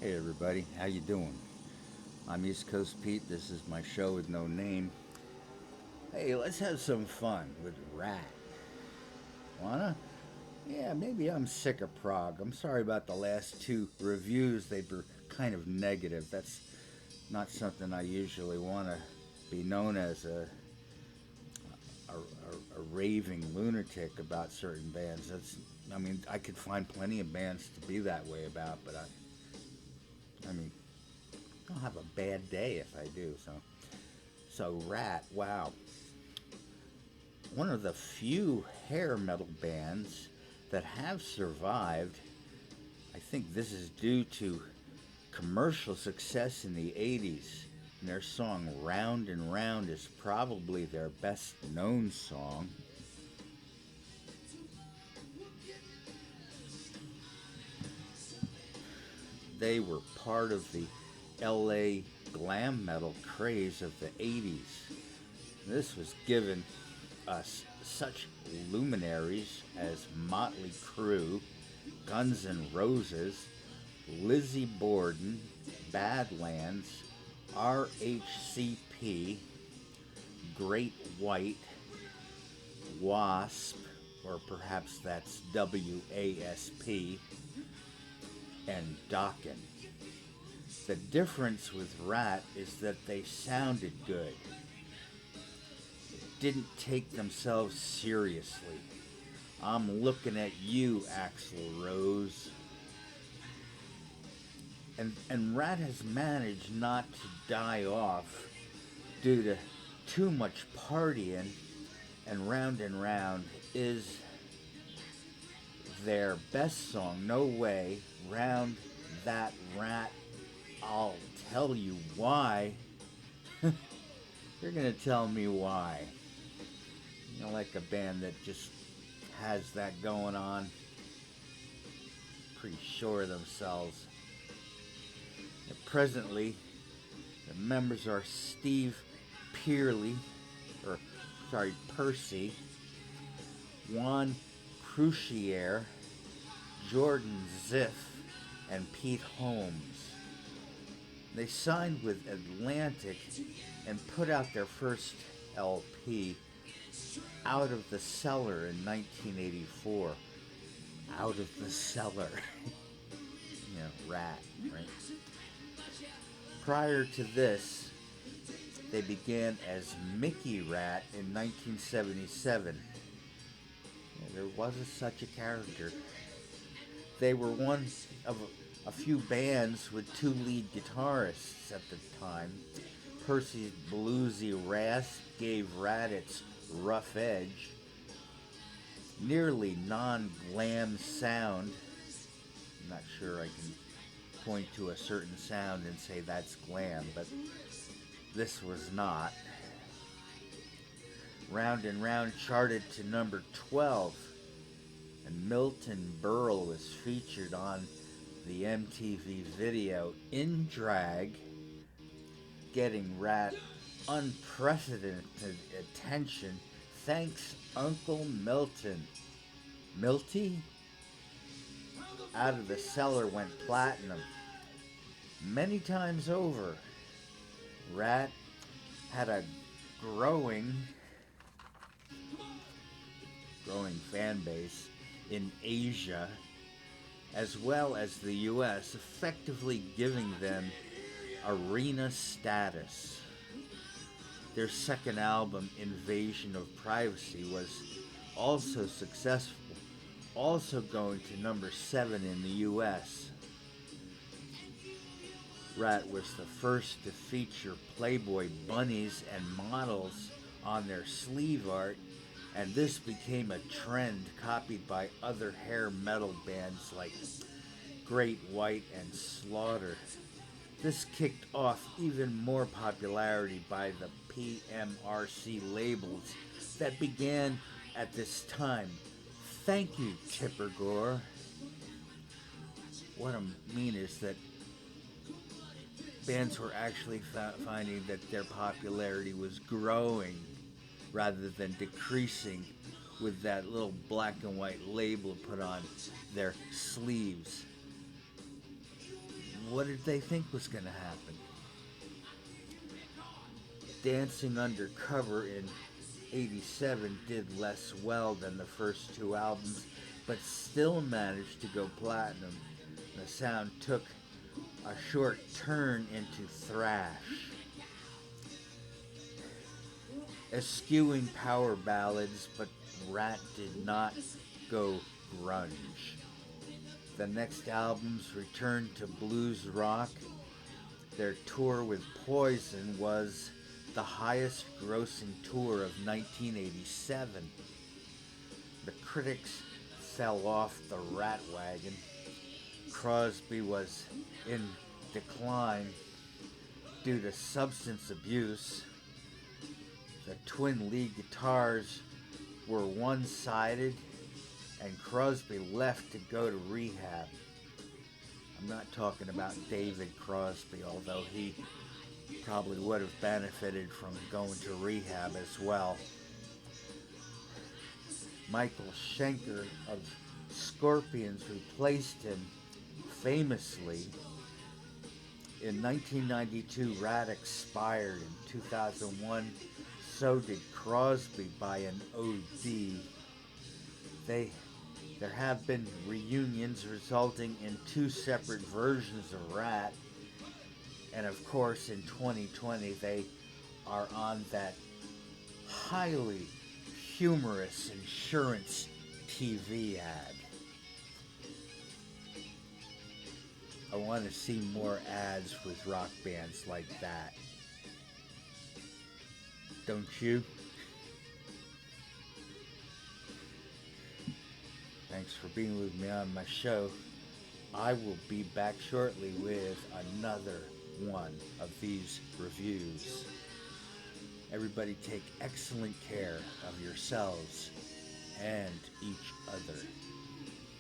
Hey everybody, how you doing? I'm East Coast Pete. This is my show with no name. Hey, let's have some fun with Ratt. Wanna? Yeah, maybe I'm sick of Prague. I'm sorry about the last two reviews. They were kind of negative. That's not something I usually want to be known as a raving lunatic about certain bands. I mean, I could find plenty of bands to be that way about, but I mean, I'll have a bad day if I do. So Ratt, wow, one of the few hair metal bands that have survived. I think this is due to commercial success in the 80s. And their song Round and Round is probably their best known song. They were part of the LA glam metal craze of the 80s. This was given us such luminaries as Motley Crue, Guns N' Roses, Lizzie Borden, Badlands, RHCP, Great White, Wasp, or perhaps that's WASP, and Dokken. The difference with Ratt is that they sounded good, didn't take themselves seriously. I'm looking at you, Axl Rose. And Ratt has managed not to die off due to too much partying, and Round is their best song. No way. Round that rat. I'll tell you why. You're gonna tell me why. You know, like a band that just has that going on. Pretty sure of themselves. And presently, the members are Steve Pearley, or sorry, Percy, Juan Crucier, Jordan Ziff, and Pete Holmes. They signed with Atlantic and put out their first LP, Out of the Cellar, in 1984. Out of the Cellar. Ratt, right? Prior to this, they began as Mickey Ratt in 1977. There was such a character. They were one of a few bands with two lead guitarists at the time. Percy's bluesy rasp gave Ratt its rough edge, nearly non-glam sound. I'm not sure I can point to a certain sound and say that's glam, but this was not. Round and Round charted to number 12, and Milton Berle was featured on the MTV video in drag, getting Ratt unprecedented attention thanks Uncle Milton. Milty? Out of the Cellar went platinum many times over. Ratt had a growing fan base in Asia as well as the US, effectively giving them arena status. Their second album, Invasion of Privacy, was also successful, also going to number 7 in the US. Ratt was the first to feature Playboy bunnies and models on their sleeve art, and this became a trend copied by other hair metal bands like Great White and Slaughter. This kicked off even more popularity by the PMRC labels that began at this time. Thank you, Tipper Gore. What I mean is that bands were actually finding that their popularity was growing rather than decreasing with that little black and white label put on their sleeves. what did they think was going to happen? Dancing Undercover in '87 did less well than the first two albums, but still managed to go platinum. The sound took a short turn into thrash, eschewing power ballads, but Ratt did not go grunge. The next albums returned to blues rock. Their tour with Poison was the highest grossing tour of 1987. The critics fell off the Ratt wagon. Crosby was in decline due to substance abuse. The twin lead guitars were one-sided, and Crosby left to go to rehab. I'm not talking about David Crosby, although he probably would have benefited from going to rehab as well. Michael Schenker of Scorpions replaced him famously. In 1992, Ratt expired. In 2001, so did Crosby by an OD. There have been reunions resulting in two separate versions of Ratt, and of course in 2020 they are on that highly humorous insurance TV ad. I want to see more ads with rock bands like that. Don't you? Thanks for being with me on my show. I will be back shortly with another one of these reviews. Everybody take excellent care of yourselves and each other.